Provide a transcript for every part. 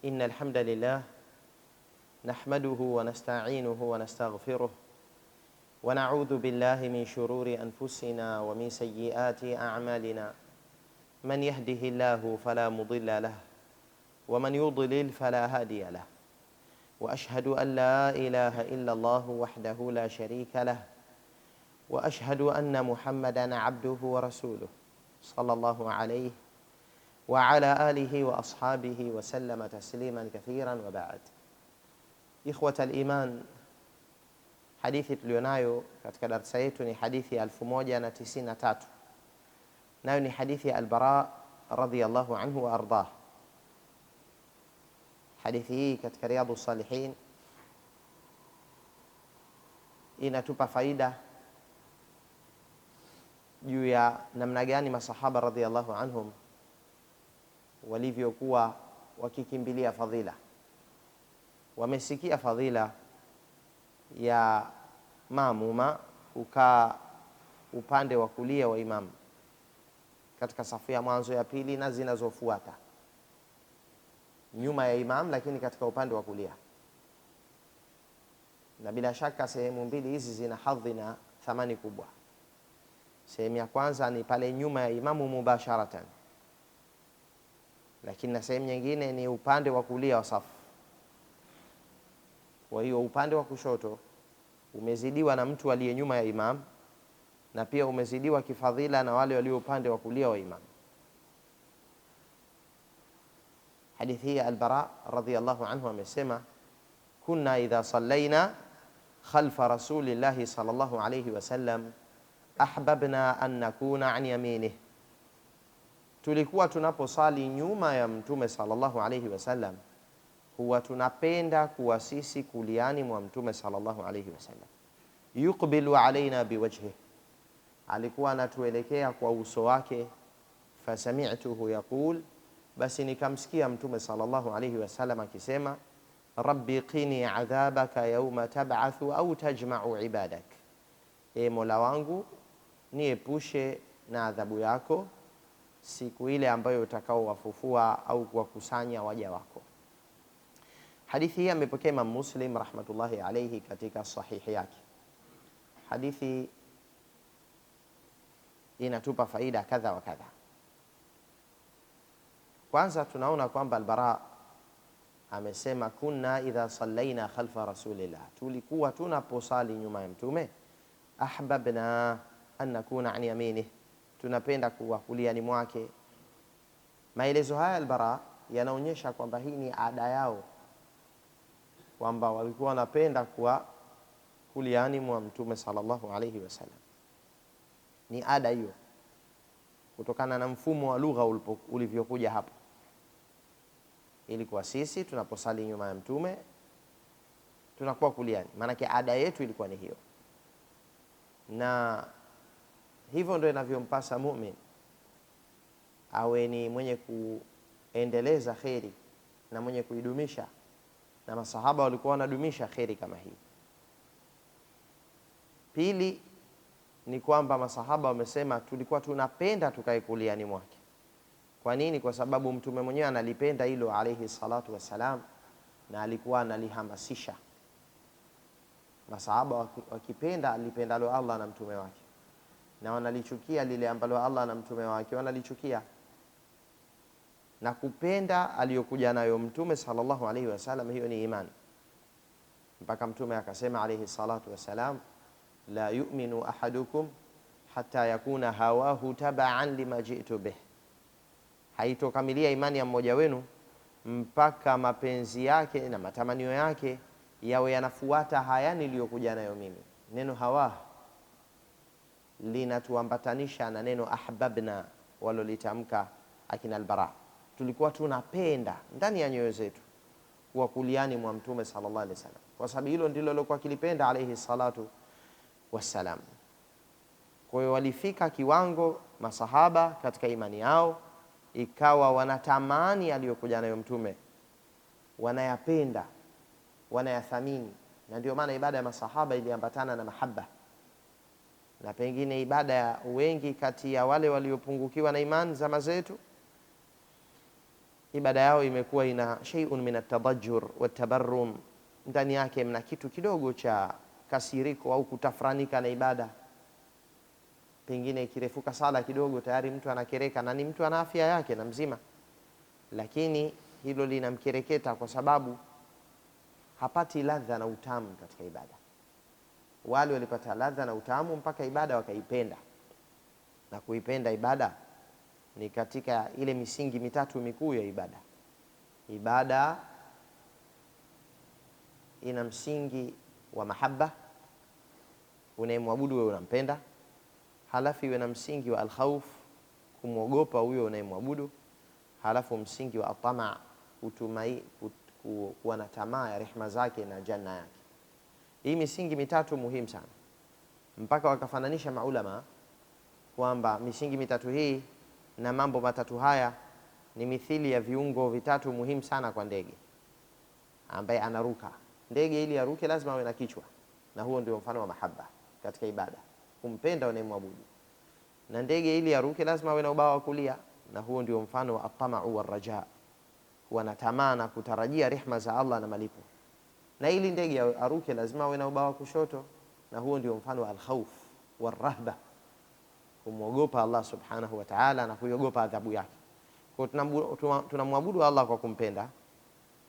إن الحمد لله نحمده ونستعينه ونستغفره ونعوذ بالله من شرور أنفسنا ومن سيئات أعمالنا من يهده الله فلا مضل له ومن يضلل فلا هادي له وأشهد أن لا إله إلا الله وحده لا شريك له وأشهد أن محمدًا عبده ورسوله صلى الله عليه وعلى آله وأصحابه وسلم تسليما كثيرا وبعد. إخوة الإيمان, hadithi tulionayo katika darasa yetu ni hadithi ya 1093, nayo ni hadithi ya Al-Bara radhiyallahu anhu wa ardah. Hadithi hii katika Riyadhus Salihin inatupa faida juu ya namna gani masahaba radhiyallahu anhum walivyokuwa wakikimbilia fadhila. Wamesikia fadhila ya maamuma kukaa upande wa kulia wa imam katika safu ya mwanzo, ya pili na zinazofuata nyuma ya imam, lakini katika upande wa kulia. Na bila shaka sehemu mbili hizi zina hadhi na thamani kubwa. Sehemu ya kwanza ni pale nyuma ya imamu mubasharatan, lakini na sehemu nyingine ni upande wa kulia wa safu. Kwa hiyo upande wa kushoto umezidiwa na mtu aliye nyuma ya imam, na pia umezidiwa kifadhila na wale walio upande wa kulia wa imam. Hadithi hii Al-Bara radhiyallahu anhu amesema, kunna idha sallaina khalfa rasulillahi sallallahu alayhi wasallam ahbabna an nakuna an yaminih, tulikuwa tunaposali nyuma ya mtume sallallahu alayhi wasallam huwa tunapenda kuwa sisi kuliani mwa mtume sallallahu alayhi wasallam. Yuqbilu alaina biwajhihi, alikuwa anatuelekea kwa uso wake. Fasami'tuhu yaqul, basi nikamsikia mtume sallallahu alayhi wasallam akisema, rabbi qini adhabaka yawma tab'athu au tajma'u ibadak, e Mola wangu niepushe na adhabu yako siku ile ambayo utakao wafufua au kuwakusanya waja wako. Hadithi hii amepokea Imam Muslim rahmatullahi alayhi katika sahihi yake. Hadithi inatupa faida kadha wa kadha. Kwanza tunaona kwamba Al-Bara amesema kunna idha sallaina khalfa rasulillah, tulikuwa tunaposali nyuma ya mtume, ahbabna an nakuna an yaminih, tunapenda kuwa kuliani mwake. Maelezo haya Al-Bara yanaonyesha kwamba hii ni ada yao, kwamba walikuwa wanapenda kuwa kuliani mwa mtume sallallahu alayhi wasallam. Ni ada hiyo kutokana na mfumo wa lugha ulivyokuja hapo, ili kwa sisi tunaposali nyuma ya mtume tunakuwa kuliani, maana ada yetu ilikuwa ni hiyo. Na hivyo ndio inavyompasa muumini awe ni mwenye kuendeleza kheri na mwenye kuidumisha, na masahaba walikuwa wanadumisha kheri kama hii. Pili ni kwamba masahaba wamesema tulikuwa tunapenda tukae kuliani mwake. Kwa nini? Kwa sababu mtume mwenyewe analipenda hilo alayhi salatu wassalam, na alikuwa analihamasisha. Masahaba wakipenda alipendalo Allah na mtume wake, na wanalichukia lile ambalo Allah na mtume wake wanalichukia. Na kupenda aliyokuja nayo mtume sallallahu alayhi wasallam, hiyo ni imani. Mpaka mtume akasema alayhi salatu wassalam, la yu'minu ahadukum hatta yakuna hawahu taba'an lima ji'tu bih, haitokamilia imani ya mmoja wenu mpaka mapenzi yake na matamanio yake yawe yanafuata haya niliyokuja nayo mimi. Neno hawa linatuambatanisha na neno ahbabna walolitamka akina Al-Bara. Tulikuwa tunapenda ndani ya nyoyo zetu kuwa kuliani mwa mtume sallallahu alaihi wasallam, kwa sababu hilo ndilo alikuwa kilipenda alayhi salatu wassalam. Kwa hiyo walifika kiwango masahaba katika imani yao, ikawa wanatamani aliyokuja nayo mtume, wanayapenda, wanayathamini. Na ndio maana ibada ya masahaba iliambatana na mahaba. Na pengine ibada ya wengi kati ya wale waliopungukiwa na imani zama zetu ibada yao imekuwa ina shay'un min at-tadajjur wat-tabarrum, ndani yake mna kitu kidogo cha kasiriko au kutafranika na ibada. Pengine ikirefuka sala kidogo tayari mtu anakereka, na ni mtu ana afya yake na mzima, lakini hilo linamkereketa kwa sababu hapati ladha na utamu katika ibada. Wale walipata ladha na utamu mpaka ibada wakaipenda, na kuipenda ibada ni katika ile misingi mitatu mikuu ya ibada. Ibada ina msingi wa mahaba, unayemwabudu wewe unampenda. Halafu iwe na msingi wa alkhawf, kumwogopa huyo unayemwabudu. Halafu msingi wa atama, utumai, kuwa na tamaa ya rehema zake na janna yake. Hii misingi mitatu muhimu sana, mpaka wakafananisha maulama kwamba misingi mitatu hii na mambo matatu haya ni mithili ya viungo vitatu muhimu sana kwa ndege ambaye anaruka. Ndege ili aruke lazima awe na kichwa, na huo ndio mfano wa mahaba katika ibada, kumpenda unayemwabudu. Na ndege ili aruke lazima awe na ubawa wa kulia, na huo ndio mfano wa at-tama'u war-raja, huwa na tamaa na kutarajia rehema za Allah na malipo. Na ili ndege aruke lazima awe na ubawa wa kushoto, na huo ndio mfano wa al-khawf war-rahba, kumwogopa Allah subhanahu wa ta'ala na kuiogopa adhabu yake. Kwa tunamwabudu Allah kwa kumpenda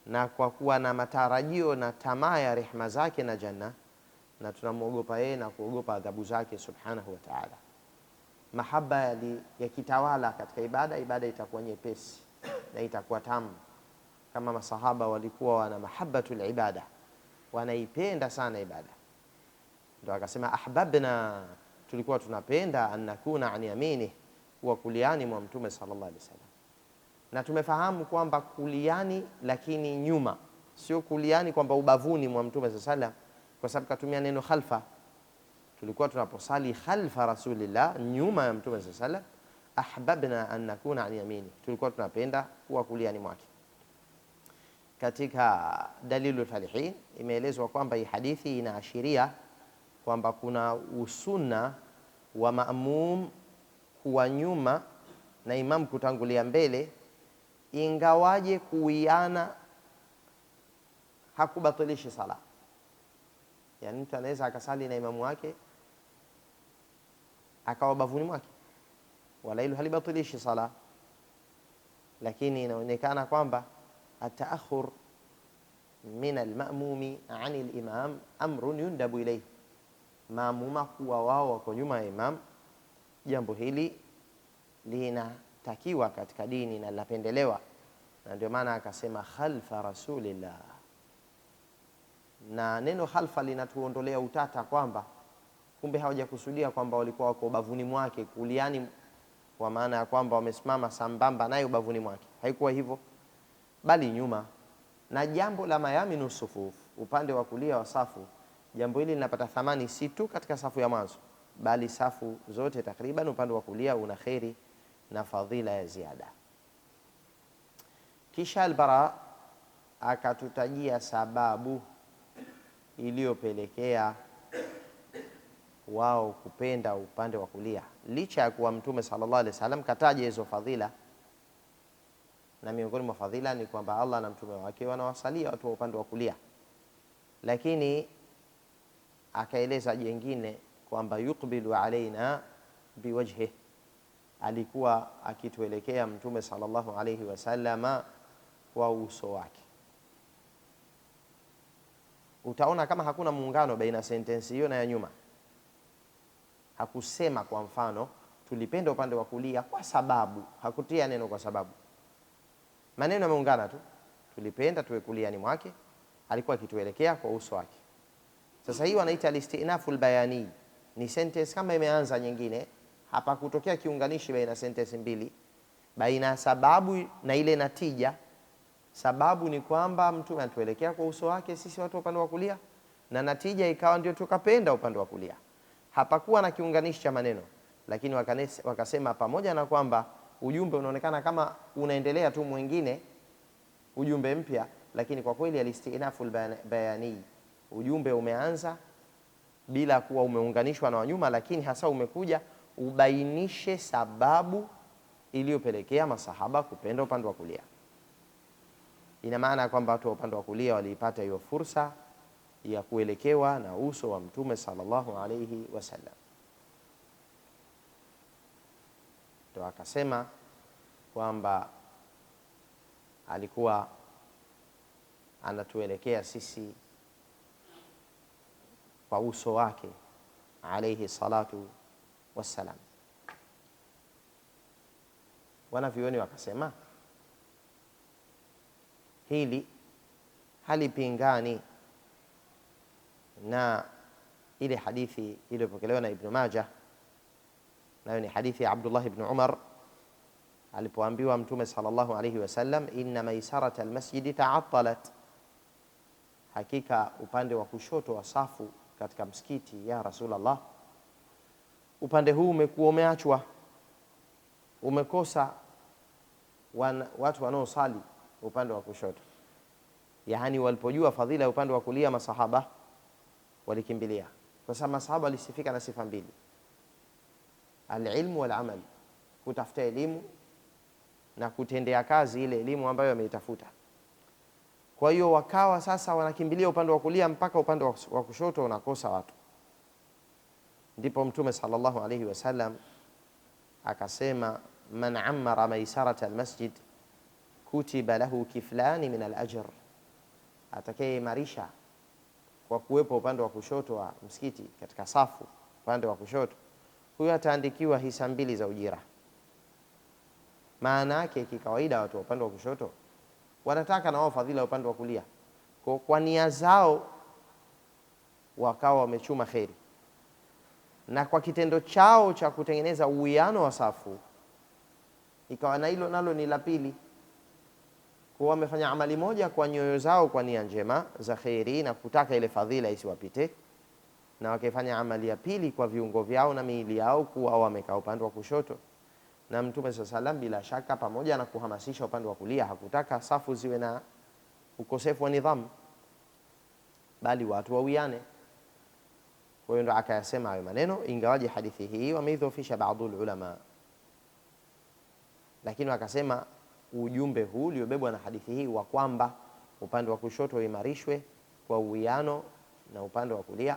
na kwa kuwa na matarajio na tamaa ya rehema zake na janna, na tunamwogopa yeye na kuogopa adhabu zake subhanahu wa ta'ala. Mahaba yakitawala katika ibada, ibada itakuwa nyepesi na itakuwa tamu. Kama masahaba walikuwa wana mahabbatul ibada, wanaipenda sana ibada, ndio akasema ahbabna, tulikuwa tunapenda an nakuna an yamini, wa kuliani mwa Mtume sallallahu alaihi wasallam. Na tumefahamu kwamba kuliani lakini nyuma, sio kuliani kwamba ubavuni mwa Mtume sallallahu alaihi wasallam, kwa sababu katumia neno khalfa. Tulikuwa tunaposali khalfa rasulillah, nyuma ya Mtume sallallahu alaihi wasallam, ahbabna an nakuna an yamini, tulikuwa tunapenda kuwa kuliani mwake. Katika Dalilul Falihin imeelezwa kwamba hii hadithi inaashiria kwamba kuna usunna wa maamum kuwa nyuma na imam kutangulia mbele, ingawaje kuiana hakubatilishi sala. Yani mtu anaweza akasali na imamu wake akawa bavuni mwake, wala hilo halibatilishi sala, lakini inaonekana kwamba ataakhur min almamumi an alimam amrun yundabu ilayhi, maamuma kuwa wao wako nyuma ya imam, jambo hili linatakiwa katika dini na linapendelewa, na ndio maana akasema khalfa rasulillah. Na neno khalfa linatuondolea utata kwamba kumbe hawajakusudia kwamba walikuwa wako bavuni mwake kuliani, kwa maana ya kwamba wamesimama sambamba naye bavuni mwake. Haikuwa hivyo, bali nyuma. Na jambo la mayaminu sufuf, upande wa kulia wa safu, jambo hili linapata thamani si tu katika safu ya mwanzo, bali safu zote takriban upande wa kulia una khairi na fadhila ya ziada. Kisha Al-Bara akatutajia sababu iliyopelekea wao kupenda upande wa kulia, licha ya kuwa Mtume sallallahu alaihi wasallam kataja hizo fadhila, na miongoni mwa fadhila ni kwamba Allah na mtume wake wanawasalia watu wa upande wa kulia, lakini akaeleza jengine kwamba yuqbilu alaina biwajhi, alikuwa akituelekea Mtume sallallahu alaihi wasallama kwa uso wake. Utaona kama hakuna muungano baina sentensi hiyo na ya nyuma. Hakusema kwa mfano tulipenda upande wa kulia kwa sababu, hakutia neno kwa sababu. Maneno yameungana tu, tulipenda tuwe kuliani mwake, alikuwa akituelekea kwa uso wake. Sasa hii wanaita al-istinaful bayani, ni sentence kama imeanza nyingine, hapa kutokea kiunganishi baina sentence mbili, baina sababu na ile natija. Sababu ni kwamba Mtume anatuelekea kwa uso wake sisi watu upande wa kulia, na natija ikawa ndio tukapenda upande wa kulia. Hapakuwa na kiunganishi cha maneno, lakini wakasema pamoja na kwamba ujumbe unaonekana kama unaendelea tu mwingine, ujumbe mpya, lakini kwa kweli al-istinaful bayani, ujumbe umeanza bila kuwa umeunganishwa na wanyuma, lakini hasa umekuja ubainishe sababu iliyopelekea masahaba kupenda upande wa kulia. Ina maana kwamba watu wa upande wa kulia waliipata hiyo fursa ya kuelekewa na uso wa Mtume sallallahu alayhi wasallam. Ndio akasema kwamba alikuwa anatuelekea sisi kwa uso wake alayhi salatu wassalam. Wanavyuoni wakasema hili halipingani na ile hadithi iliyopokelewa na Ibn Majah, nayo ni hadithi ya Abdullah ibn Umar alipoambiwa Mtume sallallahu alayhi wasallam, inna maisarata almasjidi ta'attalat, hakika upande wa kushoto wa safu katika msikiti ya Rasulullah, upande huu umekuwa umeachwa, umekosa watu wanaosali upande wa kushoto. Yani walipojua fadhila ya upande wa kulia, masahaba walikimbilia, kwa sababu masahaba walisifika na sifa mbili, alilmu wal amal, kutafuta elimu na kutendea kazi ile elimu ambayo wameitafuta. Kwa hiyo wakawa sasa wanakimbilia upande wa kulia mpaka upande wa kushoto unakosa watu. Ndipo Mtume sallallahu alayhi wasallam akasema, man ammara maisarata almasjid kutiba lahu kiflani min alajr, atakayeimarisha kwa kuwepo upande wa kushoto wa msikiti katika safu upande wa kushoto, huyo ataandikiwa hisa mbili za ujira. Maana yake kikawaida watu wa upande wa kushoto wanataka na wao fadhila upande wa kulia, kwa nia zao wakawa wamechuma kheri, na kwa kitendo chao cha kutengeneza uwiano wa safu ikawa na hilo nalo ni la pili, kwa wamefanya amali moja kwa nyoyo zao kwa nia njema za kheri na kutaka ile fadhila isiwapite, na wakifanya amali ya pili kwa viungo vyao na miili yao kuwa wamekaa upande wa kushoto. Na Mtume sallallahu alayhi wasallam bila shaka, pamoja na kuhamasisha upande wa kulia, hakutaka safu ziwe na ukosefu wa nidhamu, bali watu wawiane. Kwa hiyo ndo akayasema hayo maneno, ingawaje hadithi hii wameidhofisha baadhi ulama, lakini wakasema ujumbe huu uliobebwa na hadithi hii wa kwamba upande wa kushoto uimarishwe kwa uwiano na upande wa kulia,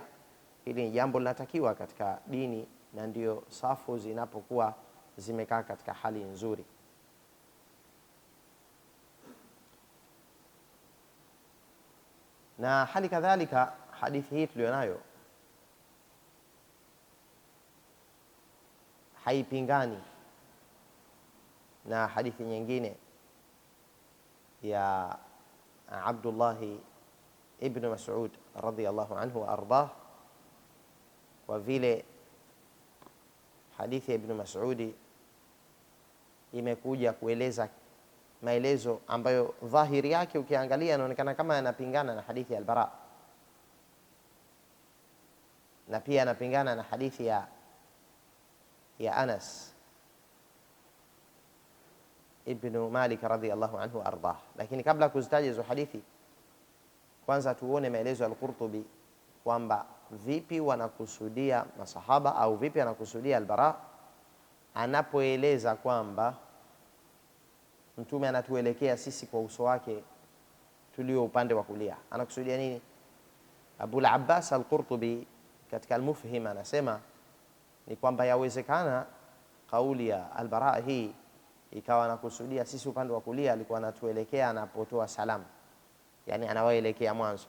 hili ni jambo linatakiwa katika dini, na ndio safu zinapokuwa zimekaa katika hali nzuri. Na hali kadhalika hadithi hii tulionayo haipingani na hadithi nyingine ya Abdullah ibn Mas'ud radhiyallahu anhu wa ardah, kwa vile hadithi ya Ibn Mas'ud imekuja kueleza maelezo ambayo dhahiri yake ukiangalia yanaonekana kama yanapingana na hadithi ya al-Bara, na pia yanapingana na hadithi ya Anas ibn Malik radhiyallahu anhu ardah. Lakini kabla kuzitaja hizo hadithi, kwanza tuone maelezo ya al-Qurtubi kwamba vipi wanakusudia masahaba au vipi anakusudia al-Bara anapoeleza kwamba Mtume anatuelekea sisi kwa uso wake tulio upande wa kulia. Anakusudia nini? Abul Abbas al-Qurtubi katika al-Mufhim anasema ni kwamba yawezekana kauli ya al-Bara hii ikawa anakusudia sisi upande wa kulia, alikuwa anatuelekea anapotoa salamu, yani anawaelekea mwanzo.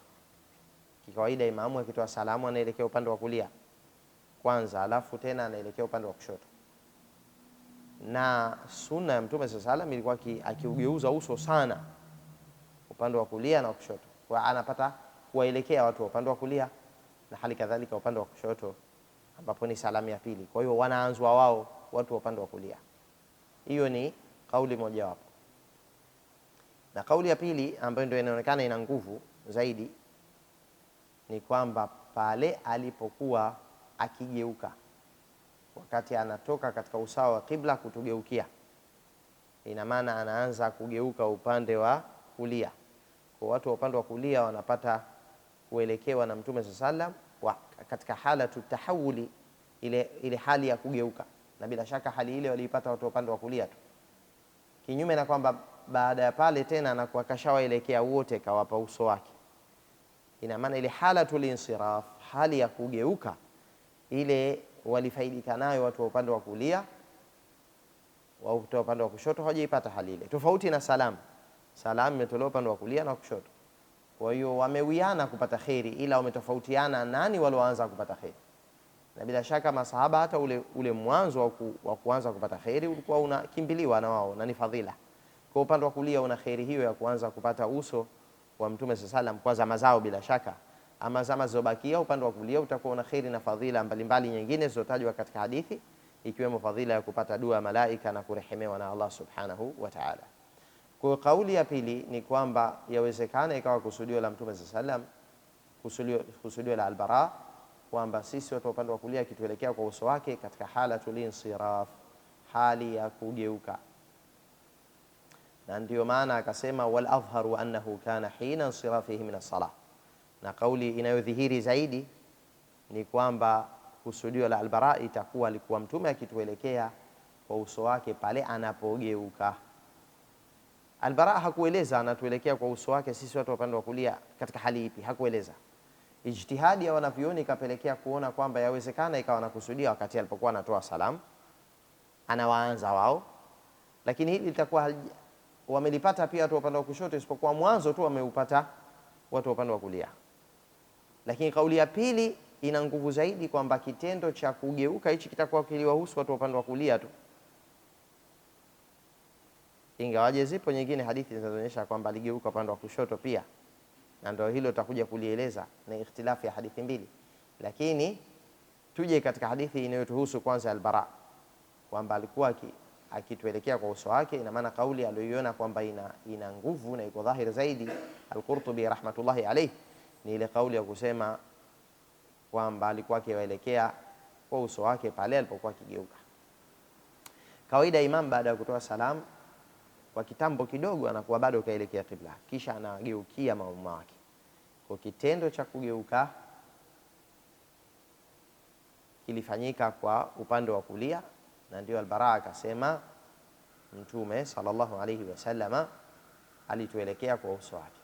Kikawaida imamu akitoa salamu anaelekea upande wa kulia kwanza, alafu tena anaelekea upande wa kushoto. Na sunna ya Mtume sallallahu alayhi wasallam ilikuwa akiugeuza uso sana upande wa kulia na kushoto, kwa anapata kuwaelekea watu wa upande wa kulia na hali kadhalika upande wa kushoto, ambapo ni salamu ya pili. Kwa hiyo wanaanzwa wao watu wa upande wa kulia. Hiyo ni kauli moja wapo, na kauli ya pili ambayo ndio inaonekana ina nguvu zaidi ni kwamba pale alipokuwa akigeuka wakati anatoka katika usawa wa kibla kutugeukia, ina maana anaanza kugeuka upande wa kulia. Kwa watu wa upande wa kulia wanapata kuelekewa na Mtume sallallahu alayhi wasallam katika hala tutahawuli, ile hali ya kugeuka, na bila shaka hali ile waliipata watu wa upande wa kulia tu, kinyume na kwamba baada ya pale tena anakuwa kashawaelekea wote, kawapa uso wake. Ina maana ile halatul insiraf, hali ya kugeuka ile walifaidika nayo watu wa upande wa kulia, wa upande wa kushoto hawajaipata hali ile, tofauti na salamu. Salamu imetolewa upande wa kulia na kushoto, kwa hiyo wamewiana kupata kheri, ila wametofautiana nani walioanza kupata kheri. Na bila shaka masahaba hata ule mwanzo wa kuanza kupata kheri ulikuwa unakimbiliwa na wao na ni fadhila. Kwa upande wa kulia una kheri hiyo ya kuanza kupata uso wa Mtume sallam kwa zama zao bila shaka. Ama zama zilizobakia upande wa kulia utakuwa una kheri na fadhila mbalimbali nyingine zilizotajwa katika hadithi, ikiwemo fadhila ya kupata dua malaika na kurehemewa na Allah subhanahu wa ta'ala. Kwa kauli ya pili ni kwamba yawezekana ikawa kusudio la Mtume sallam, kusudio la Al-Bara, kwamba sisi watu upande wa kulia kituelekea kwa uso wake katika halatul insiraf, hali ya kugeuka. Na ndio maana akasema wal adhharu annahu kana hina insirafihi min as-salah, na kauli inayodhihiri zaidi ni kwamba kusudio la Al-Bara itakuwa alikuwa Mtume akituelekea kwa uso wake pale anapogeuka. Al-Bara hakueleza anatuelekea kwa uso wake sisi watu upande wa kulia katika hali ipi, hakueleza. Ijtihadi ya wanavyoni ikapelekea kuona kwamba yawezekana ikawa nakusudia wakati alipokuwa anatoa salamu anawaanza wao, lakini hili litakuwa wamelipata pia watu upande wa kushoto, isipokuwa mwanzo tu wameupata watu upande wa kulia. Lakini kauli ya pili ina nguvu zaidi kwamba kitendo cha kugeuka hichi kitakuwa kiliwahusu watu upande wa kulia tu, ingawaje zipo nyingine hadithi zinazoonyesha kwamba aligeuka upande wa kushoto pia, na ndio hilo tutakuja kulieleza na ikhtilafu ya hadithi mbili. Lakini tuje katika hadithi inayotuhusu kwanza Al-Bara, kwamba alikuwa akituelekea kwa uso wake. Ina maana kauli aliyoiona kwamba ina nguvu na iko dhahiri zaidi Al-Qurtubi rahmatullahi alayhi ni ile kauli ya kusema kwamba alikuwa akielekea kwa uso wake pale alipokuwa akigeuka. Kawaida imam baada ya kutoa salamu kwa kitambo kidogo anakuwa bado kaelekea kibla, kisha anageukia maamuma wake. Kwa kitendo cha kugeuka kilifanyika kwa upande wa kulia, na ndio Al-Bara akasema Mtume sallallahu alayhi wasallam alituelekea kwa uso wake.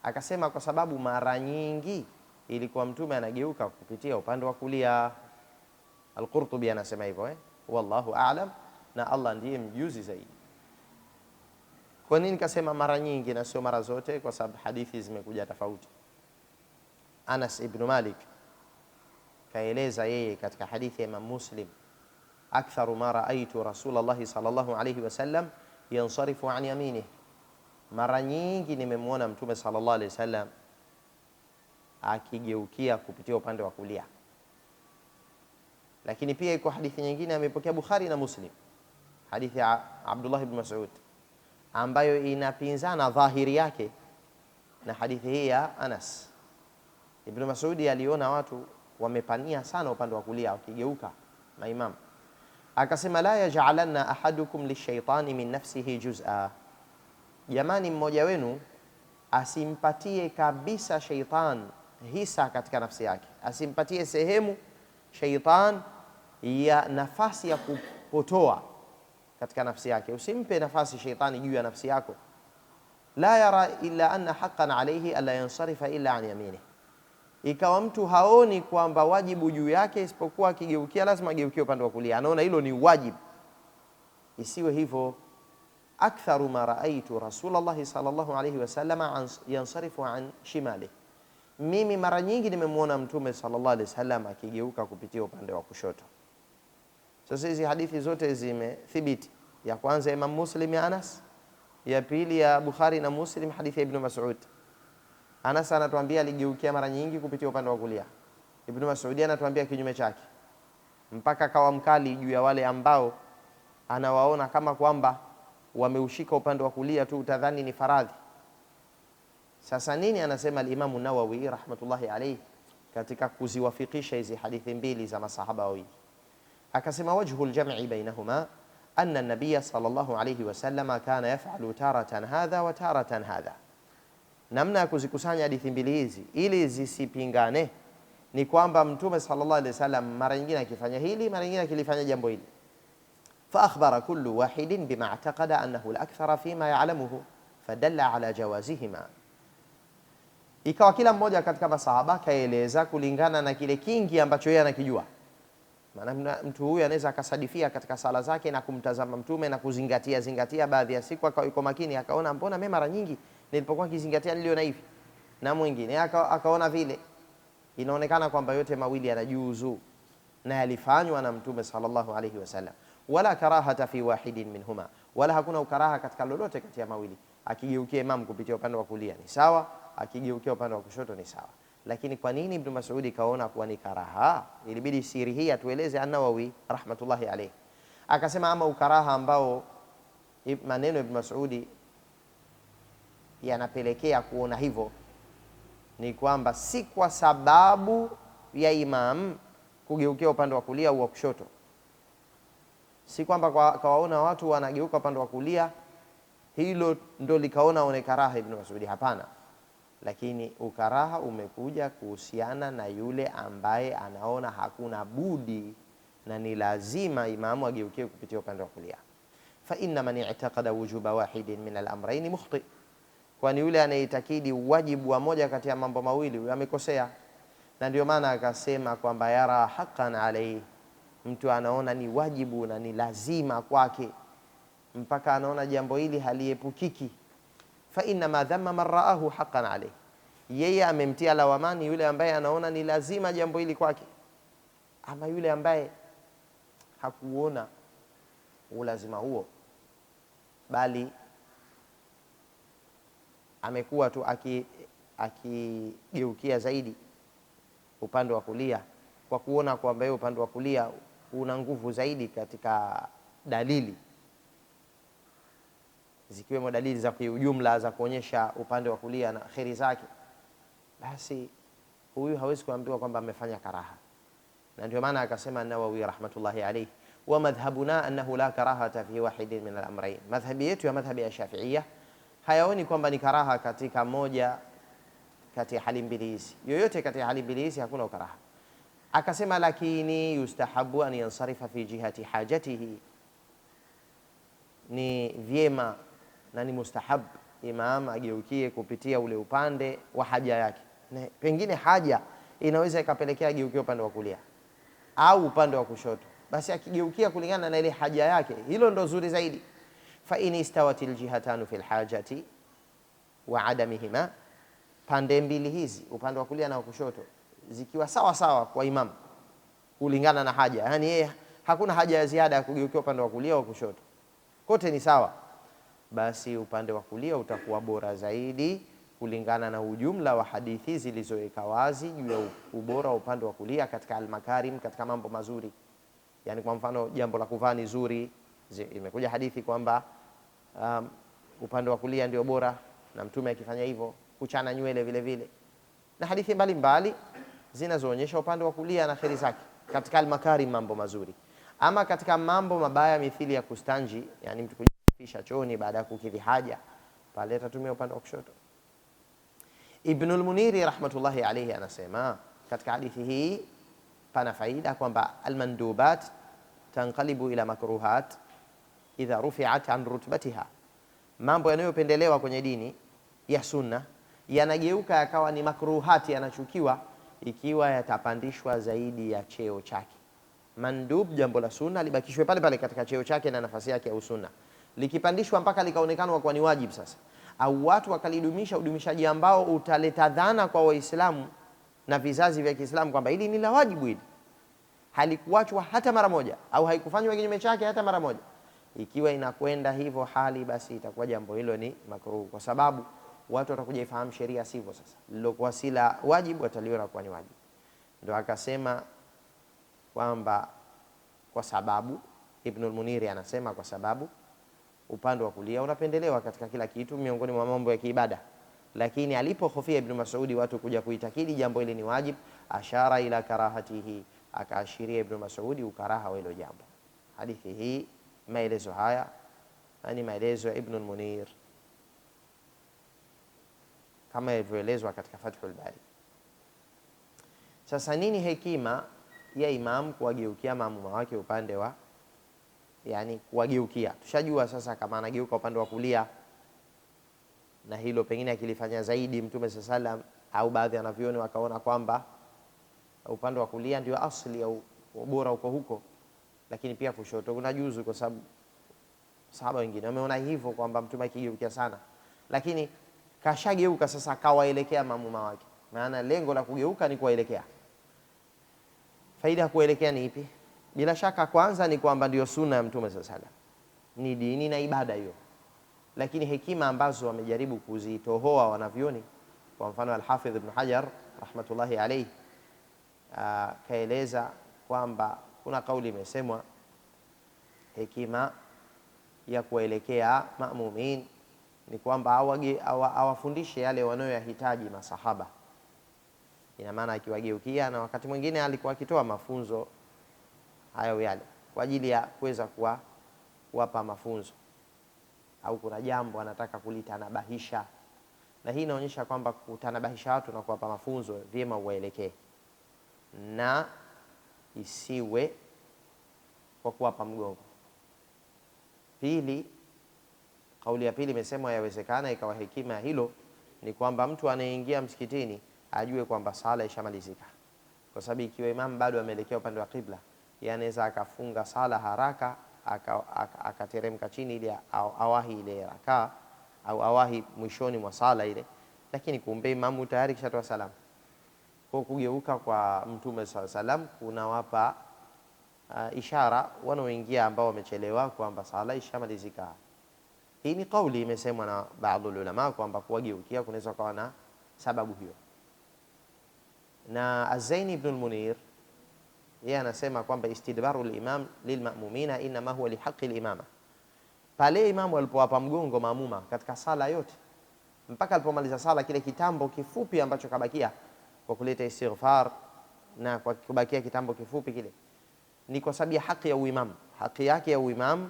Akasema kwa sababu mara nyingi ilikuwa Mtume anageuka kupitia upande wa kulia. Al-Qurtubi anasema hivyo wallahu a'lam, na Allah ndiye mjuzi zaidi. Kwa nini kasema mara nyingi na sio mara zote? Kwa sababu hadithi zimekuja tofauti. Anas ibn Malik kaeleza yeye katika hadithi ya Imam Muslim, aktharu ma raaitu Rasulullah sallallahu alayhi wasallam yansarifu an yaminihi, mara nyingi nimemwona Mtume sallallahu alayhi wasallam akigeukia kupitia upande wa kulia. Lakini pia iko hadithi nyingine amepokea Bukhari na Muslim, hadithi ya Abdullah ibn Mas'ud, ambayo inapinzana dhahiri yake na hadithi hii ya Anas. Ibn Mas'ud aliona watu wamepania sana upande wa kulia wakigeuka maimam, akasema la yaj'alanna ahadukum lishaitani min nafsihi juz'a, jamani mmoja wenu asimpatie kabisa shaitan hisa katika nafsi yake, asimpatie sehemu shaitan ya nafasi ya kupotoa katika nafsi yake. Usimpe nafasi shaitani juu ya nafsi yako. La yara illa anna haqqan alayhi alla yansarifa illa an yaminihi, ikawa mtu haoni kwamba wajibu juu yake isipokuwa akigeukia lazima ageukie upande wa kulia, anaona hilo ni wajibu. Isiwe hivyo. Aktharu ma raaitu Rasulullah sallallahu alayhi wasallam yansarifu an shimalihi, mimi mara nyingi nimemwona Mtume sallallahu alayhi wasallam akigeuka kupitia upande wa kushoto. Sasa hizi hadithi zote zimethibiti. Ya kwanza Imam Muslim ya Anas, ya pili ya Bukhari na Muslim hadithi ya Ibn Mas'ud. Anas anatuambia aligeukia mara nyingi kupitia upande wa kulia, Ibn Mas'ud anatuambia kinyume chake, mpaka kawa mkali juu ya wale ambao anawaona kama kwamba wameushika upande wa kulia tu, utadhani ni faradhi. Sasa nini anasema al-Imam Nawawi rahmatullahi alayhi katika kuziwafikisha hizi hadithi mbili za masahaba wawili? Akasema wajhu al-jam'i bainahuma anna an-nabiy sallallahu alayhi wasallam kana yaf'alu taratan hadha wa taratan hadha. Namna ya kuzikusanya hadithi mbili hizi ili zisipingane ni kwamba Mtume sallallahu alayhi wasallam mara nyingine akifanya hili, mara nyingine akilifanya jambo hili. فأخبر كل واحد بما اعتقد أنه الأكثر فيما يعلمه فدل على جوازهما. Ikawa kila mmoja katika masahaba kaeleza kulingana na kile kingi ambacho yeye anakijua. Maana mtu huyu anaweza akasadifia katika sala zake na kumtazama Mtume na kuzingatia baadhi ya siku akawa yuko makini, akaona mbona mimi mara nyingi nilipokuwa nikizingatia niliona hivi, na mwingine akaona vile. Inaonekana kwamba yote mawili yanajuzu na yalifanywa na Mtume sallallahu alayhi wasallam. Wala karahata fi wahidin minhuma, wala hakuna ukaraha katika lolote kati ya mawili. Akigeukia imam kupitia upande wa kulia ni sawa, akigeukia upande wa kushoto ni sawa. Lakini kwa nini Ibn Mas'ud kaona kuwa ni karaha? Ilibidi siri hii atueleze An-Nawawi rahmatullahi alayhi. Akasema ama ukaraha ambao maneno Ibn Mas'ud yanapelekea kuona hivyo ni kwamba si kwa sababu ya imam kugeukia upande wa kulia au wa kushoto. Si kwamba kawaona watu wanageuka upande wa kulia hilo ndo likaona one karaha Ibn Mas'ud, hapana. Lakini ukaraha umekuja kuhusiana na yule ambaye anaona hakuna budi na ni lazima imamu ageukie kupitia upande wa kulia. Fa inna man i'taqada wujuba wahidin min al-amrayn mukhti, kwani yule anayeitakidi wajibu wa moja kati ya mambo mawili huyo amekosea. Na ndio maana akasema kwamba yara haqqan alayhi, mtu anaona ni wajibu na ni lazima kwake mpaka anaona jambo hili haliepukiki. Fa inna ma dhamma man ra'ahu haqqan alayhi, yeye amemtia lawamani yule ambaye anaona ni lazima jambo hili kwake. Ama yule ambaye hakuona ulazima huo, bali amekuwa tu akigeukia zaidi upande wa kulia kwa kuona kwamba upande wa kulia una nguvu zaidi katika dalili, zikiwemo dalili za kiujumla za kuonyesha upande wa kulia na kheri zake, basi huyu hawezi kuambiwa kwamba amefanya karaha. Na ndio maana akasema An-Nawawi rahmatullahi alayhi, wa madhhabuna annahu la karahata fi wahidin min al-amrayn, madhhabi yetu ya madhhabi ya Shafi'iyya hayaoni kwamba ni karaha katika moja kati ya hali mbili hizi, yoyote kati ya hali mbili hizi hakuna ukaraha. Akasema lakini yustahabu an yansarifa fi jihati hajatihi, ni vyema na ni mustahab imam ageukie kupitia ule upande wa haja yake. Pengine haja inaweza ikapelekea ageukie upande wa kulia au upande wa kushoto, basi akigeukia kulingana na ile haja yake, hilo ndo zuri zaidi. Fa in istawatil jihatanu fil hajati wa adamihima, pande mbili hizi upande wa kulia na wa kushoto zikiwa sawa sawa kwa imam kulingana na haja, yani yeye hakuna haja ya ziada ya kugeukia upande wa kulia au kushoto, kote ni sawa, basi upande wa kulia utakuwa bora zaidi kulingana na ujumla wa hadithi zilizoweka wazi juu ya ubora wa upande wa kulia katika al-makarim, katika mambo mazuri. Yani kwa mfano jambo la kuvaa ni zuri, imekuja hadithi kwamba upande wa kulia ndio bora na Mtume akifanya hivyo. Kuchana nywele vile vile, na hadithi mbalimbali zinazoonyesha upande wa kulia na kheri zake katika al-makarim, mambo mazuri. Ama katika mambo mabaya mithili ya kustanji, yani mtu kujifisha chooni baada ya kukidhi haja, pale atatumia upande wa kushoto. Ibn al-Muniri rahmatullahi alayhi anasema katika hadithi hii pana faida kwamba al-mandubat tanqalibu ila makruhat idha rufi'at an rutbatiha, mambo yanayopendelewa kwenye dini ya sunna yanageuka yakawa ni makruhati, yanachukiwa ikiwa yatapandishwa zaidi ya cheo chake. Mandub, jambo la sunna, libakishwe pale pale katika cheo chake na nafasi yake ya sunna. Likipandishwa mpaka likaonekana kwa ni wajibu sasa, au watu wakalidumisha udumishaji ambao utaleta dhana kwa Waislamu na vizazi vya Kiislamu kwamba hili ni la wajibu, hili halikuachwa hata mara moja au haikufanywa kinyume chake hata mara moja. Ikiwa inakwenda hivyo hali, basi itakuwa jambo hilo ni makruh, kwa sababu watu watakuja ifahamu sheria sivyo. Sasa lilokuwa si la wajibu wataliona kuwa ni wajibu. Ndio akasema kwamba kwa sababu, Ibn al-Muniri anasema kwa sababu upande wa kulia unapendelewa katika kila kitu miongoni mwa mambo ya kiibada, lakini alipohofia Ibn Mas'ud watu kuja kuitakidi jambo hili ni wajib, ashara ila karahatihi, akaashiria Ibn Mas'ud ukaraha wa hilo jambo. Hadithi hii, maelezo haya ni maelezo ya Ibn al-Munir kama ilivyoelezwa katika Fathul Bari. Sasa nini hekima ya imam kuwageukia maamuma wake upande wa yani kuwageukia. Tushajua sasa kama anageuka upande wa kulia, na hilo pengine akilifanya zaidi Mtume sallam au baadhi ya wanavyuoni wakaona kwamba upande wa kulia ndio asli au bora uko huko, lakini pia kushoto kuna juzu, kwa sababu sahaba wengine wameona hivyo kwamba Mtume akigeukia sana, lakini kashageuka sasa akawaelekea maamuma wake. Maana lengo la kugeuka ni kuwaelekea. Faida ya kuelekea ni ipi? Bila shaka kwanza ni kwamba ndio sunna ya Mtume sallam, ni dini na ibada hiyo. Lakini hekima ambazo wamejaribu kuzitohoa wanavyoni, kwa mfano Al-Hafidh Ibn Hajar rahmatullahi alayhi kaeleza kwamba kuna kauli imesemwa, hekima ya kuelekea ma'mumin ni kwamba awafundishe yale wanayoyahitaji masahaba. Ina maana akiwageukia, na wakati mwingine alikuwa akitoa mafunzo hayo yale kwa ajili ya kuweza kuwapa mafunzo, au kuna jambo anataka kulitanabahisha, na hii inaonyesha kwamba kutanabahisha watu na kuwapa mafunzo vyema uwaelekee, na isiwe kwa kuwapa mgongo. Pili, kauli ya pili imesema yawezekana ikawa hekima ya hilo ni kwamba mtu anayeingia msikitini ajue kwamba sala ishamalizika, kwa sababu ikiwa imam bado ameelekea upande wa qibla, yeye anaweza akafunga sala haraka akateremka chini ili awahi ile rakaa au awahi mwishoni mwa sala ile, lakini kumbe imamu tayari kishatoa salamu. Kwa kugeuka kwa Mtume sallam kunawapa ishara wanaoingia ambao wamechelewa kwamba sala ishamalizika. Hii ni kauli imesemwa na baadhi ya ulama kwamba kuwageukia kunaweza kuwa na sababu hiyo. Na Az-Zaini ibn al-Munir yeye anasema kwamba istidbaru al-imam lilma'mumina inma huwa lihaqqi al-imama. Pale imamu alipowapa mgongo maamuma katika sala yote mpaka alipomaliza sala, kile kitambo kifupi ambacho kabakia kwa kuleta istighfar na kwa kubakia kitambo kifupi kile, ni kwa sababu ya haki ya uimamu. Haki yake ya uimamu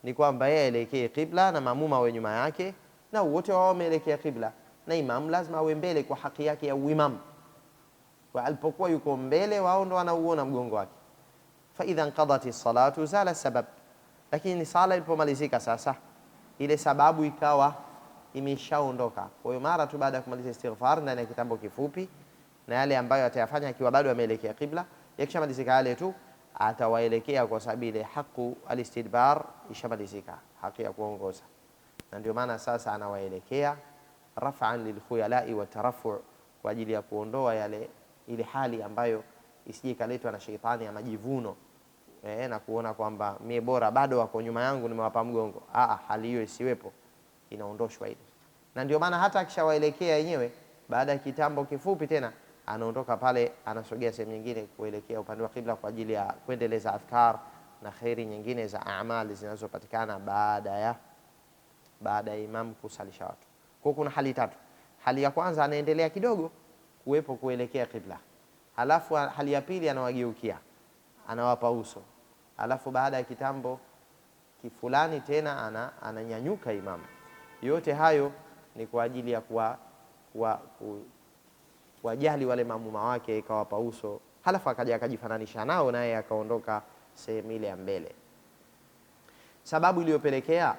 ni kwamba yeye aelekee qibla na maamuma wawe nyuma yake, na wote wao wameelekea qibla, na imamu lazima awe mbele kwa haki yake ya uimamu. Kwa alipokuwa yuko mbele, wao ndo wanauona mgongo wake. Fa idha inqadati salatu zala sabab, lakini sala ilipomalizika sasa ile sababu ikawa imeshaondoka. Kwa hiyo mara tu baada ya kumaliza istighfar ndani ya kitambo kifupi, na yale ambayo atayafanya akiwa bado ameelekea qibla, yakishamalizika yale tu atawaelekea, kwa sababu ile haki alistidbar ishamalizika, haki ya kuongoza. Na ndio maana sasa anawaelekea raf'an lilkhuyala'i wa tarafu', kwa ajili ya kuondoa ile hali ambayo isije kaletwa na sheitani ya majivuno na kuona kwamba mie bora, bado wako nyuma yangu nimewapa mgongo. Hali hiyo isiwepo, inaondoshwa ile. Na ndio maana hata akishawaelekea yenyewe baada ya kitambo kifupi tena anaondoka pale, anasogea sehemu nyingine kuelekea upande wa qibla kwa ajili ya kuendeleza adhkar na khairi nyingine za amali zinazopatikana baada ya imam kusalisha watu. Kwa kuna hali tatu. Hali ya kwanza anaendelea kidogo kuwepo kuelekea qibla, halafu hali ya pili anawageukia, anawapa uso, halafu baada ya kitambo kifulani tena ananyanyuka imamu. Yote hayo ni kwa ajili ya kuwajali wale maamuma wake, ikawapa uso, halafu akaja akajifananisha nao, naye akaondoka sehemu ile ya mbele. Sababu iliyopelekea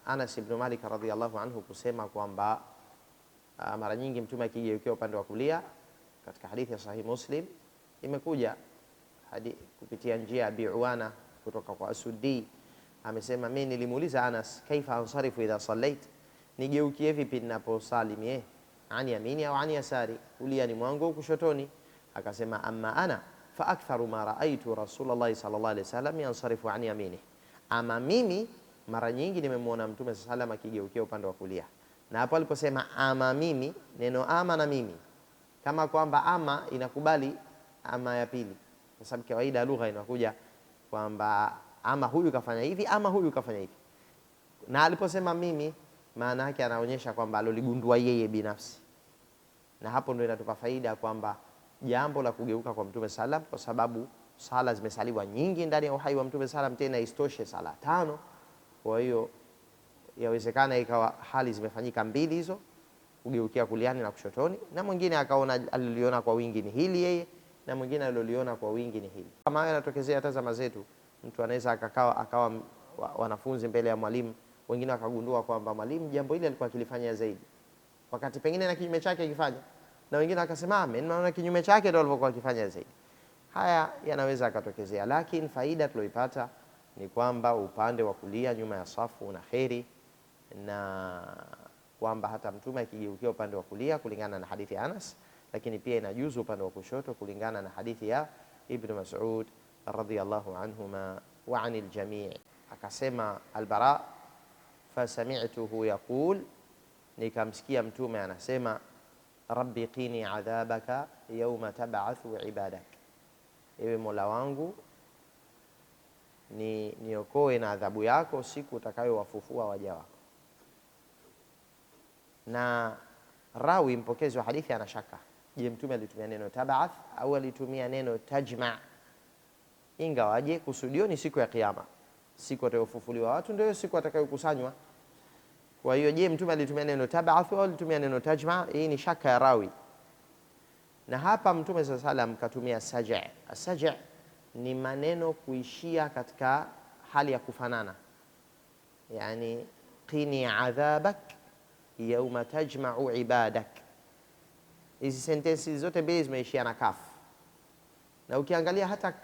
Anas ibn Malik radhiyallahu anhu kusema kwamba mara nyingi Mtume akigeukia upande wa kulia, katika hadithi ya Sahih Muslim imekuja kupitia njia ya Bi'wana kutoka kwa Asudi, amesema mimi nilimuuliza Anas, kaifa ansarifu idha sallait, nigeukie vipi ninaposali mie, ani yamini au ani yasari, kulia ni mwangu kushotoni? Akasema amma ana fa aktharu ma raaitu Rasulullah sallallahu alaihi wasallam yansarifu an yamini, ama mimi mara nyingi nimemwona Mtume sallallahu alaihi wasallam akigeukia upande wa kulia. Na hapo aliposema ama mimi, neno ama na mimi kama kwamba ama inakubali ama ya pili, kwa sababu kawaida lugha inakuja kwamba ama huyu kafanya hivi ama huyu kafanya hivi. Na aliposema mimi, maana yake anaonyesha kwamba aloligundua yeye binafsi. Na hapo ndio inatupa faida kwamba jambo la kugeuka kwa Mtume sallam, kwa sababu sala zimesaliwa nyingi ndani ya uhai wa Mtume sallam, tena istoshe sala 5. Kwa hiyo yawezekana ikawa hali zimefanyika mbili hizo, kugeukia kuliani na kushotoni, na mwingine akaona aliliona kwa wingi ni hili yeye, na mwingine aliliona kwa wingi ni hili. Kama haya yanatokezea hata zama zetu, Mtu anaweza akawa wanafunzi mbele ya mwalimu, wengine wakagundua kwamba mwalimu jambo hili alikuwa akilifanya zaidi, wakati pengine na kinyume chake akifanya, na wengine akasema mimi naona kinyume chake ndio alivyokuwa akifanya zaidi. Haya yanaweza akatokezea, lakini faida tuloipata ni kwamba upande wa kulia nyuma ya safu una kheri, na kwamba hata mtume akigeukia upande wa kulia kulingana na hadithi ya Anas, lakini pia inajuzu upande wa kushoto kulingana na hadithi ya Ibn Mas'ud radhiyallahu anhuma wa anil jami'. Akasema al-Bara, fasami'tuhu yaqul, nikamsikia mtume anasema rabbi qini adhabaka yawma tab'athu ibadak, ewe Mola wangu niokoe na adhabu yako siku utakayowafufua waja wako. Na rawi mpokezi wa hadithi ana shaka, je, mtume alitumia neno tab'ath au alitumia neno tajma'? Ingawaje kusudio ni siku ya kiyama, siku atakayofufuliwa watu ndio siku atakayokusanywa. Kwa hiyo je, mtume alitumia neno tab'ath au alitumia neno tajma'? Hii ni shaka ya rawi. Na hapa mtume sallallahu alayhi wasallam katumia saja'. Saja' ni maneno kuishia katika hali ya kufanana, yani qini adhabak yawma tajma'u ibadak. Hizi sentensi zote mbili zimeishia na kaf, na ukiangalia hata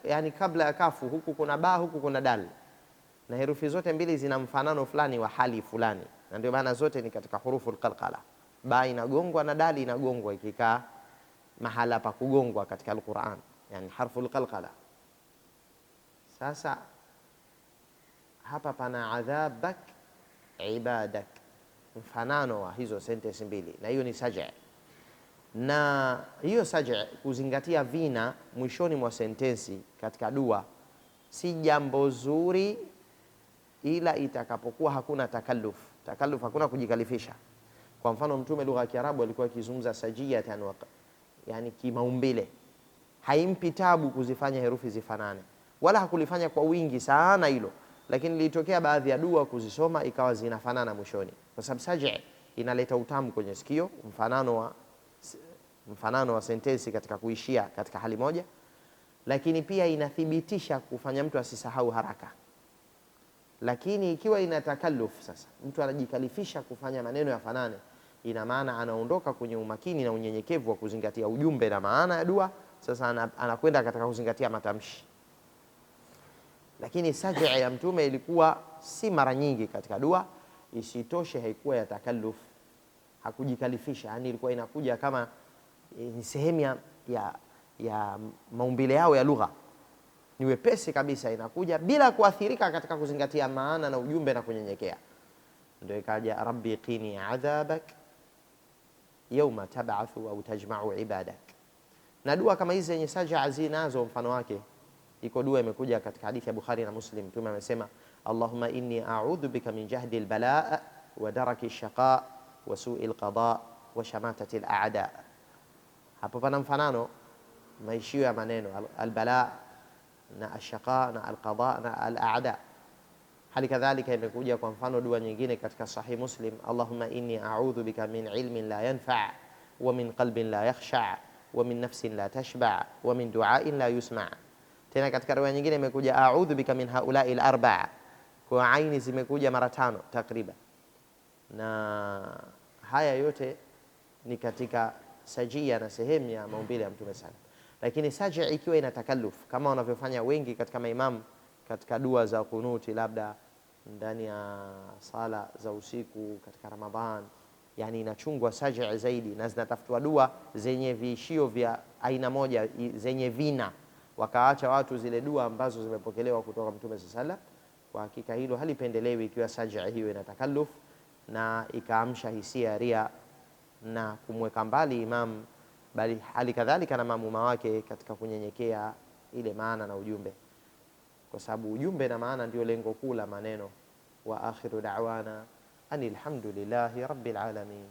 yani kabla ya kafu huku kuna ba, huku kuna dal, na herufi zote mbili zina mfanano fulani wa hali fulani, na ndio maana zote ni katika hurufu alqalqala. Ba inagongwa na dal inagongwa ikikaa mahala pa kugongwa katika Al-Qur'an, yani harfu alqalqala. Sasa hapa pana adhabak ibadak, mfanano wa hizo sentensi mbili, na hiyo ni saja'. Na hiyo saja' kuzingatia vina mwishoni mwa sentensi katika dua si jambo zuri, ila itakapokuwa hakuna takalluf. Takalluf, hakuna kujikalifisha. Kwa mfano mtume lugha ya Kiarabu alikuwa akizungumza sajiyatan, yani kimaumbile, haimpi tabu kuzifanya herufi zifanane, wala hakulifanya kwa wingi sana hilo, lakini ilitokea baadhi ya dua kuzisoma ikawa zinafanana mwishoni, kwa sababu saja' inaleta utamu kwenye sikio, mfanano wa sentensi katika kuishia katika hali moja, lakini pia inathibitisha kufanya mtu asisahau haraka. Lakini ikiwa ina takalluf, sasa mtu anajikalifisha kufanya maneno yafanane, ina maana anaondoka kwenye umakini na unyenyekevu wa kuzingatia ujumbe na maana ya dua, sasa anakwenda katika kuzingatia matamshi. Lakini saja' ya mtume ilikuwa si mara nyingi katika dua, isitoshe haikuwa ya takalluf, hakujikalifisha, yani ilikuwa inakuja kama ni sehemu ya maumbile yao ya lugha, ni wepesi kabisa, inakuja bila kuathirika katika kuzingatia maana na ujumbe na kunyenyekea. Ndio ikaja rabbi qini adhabak yawma tab'athu au tajma'u ibadak. Na dua kama hizi zenye saja' zinazo mfano wake. Iko dua imekuja katika hadithi ya Bukhari na Muslim, mtume amesema Allahumma inni a'udhu bika min jahdi al-balaa wa daraki ash-shaqa wa su'i al-qada wa shamatati al-a'da. Hapo pana mfanano maishio ya maneno al-balaa na ash-shaqa na al-qada na al-a'da. Hali kadhalika imekuja kwa mfano dua nyingine katika Sahih Muslim, Allahumma inni a'udhu bika min ilmin la yanfa' wa min qalbin la yakhsha' wa min nafsin la tashba' wa min du'ain la yusma'. Tena katika riwaya nyingine imekuja a'udhu bika min haula'i al-arba'a, kwa aini zimekuja mara 5 takriban. Na haya yote ni katika sajia na sehemu ya maumbile ya mtume sana. Lakini saja' ikiwa ina takalluf kama wanavyofanya wengi katika maimamu katika dua za kunuti, labda ndani ya sala za usiku katika Ramadhan, yani inachungwa saja' zaidi na zinatafutwa dua zenye viishio vya aina moja zenye vina, wakaacha watu zile dua ambazo zimepokelewa kutoka mtume sallallahu alaihi wasallam. Kwa hakika hilo halipendelewi ikiwa saja' hiyo ina takalluf na ikaamsha hisia ya ria na kumweka mbali imam, bali hali kadhalika na maamuma wake katika kunyenyekea ile maana na ujumbe, kwa sababu ujumbe na maana ndio lengo kuu la maneno. Wa akhiru da'wana anil hamdulillahi rabbil alamin.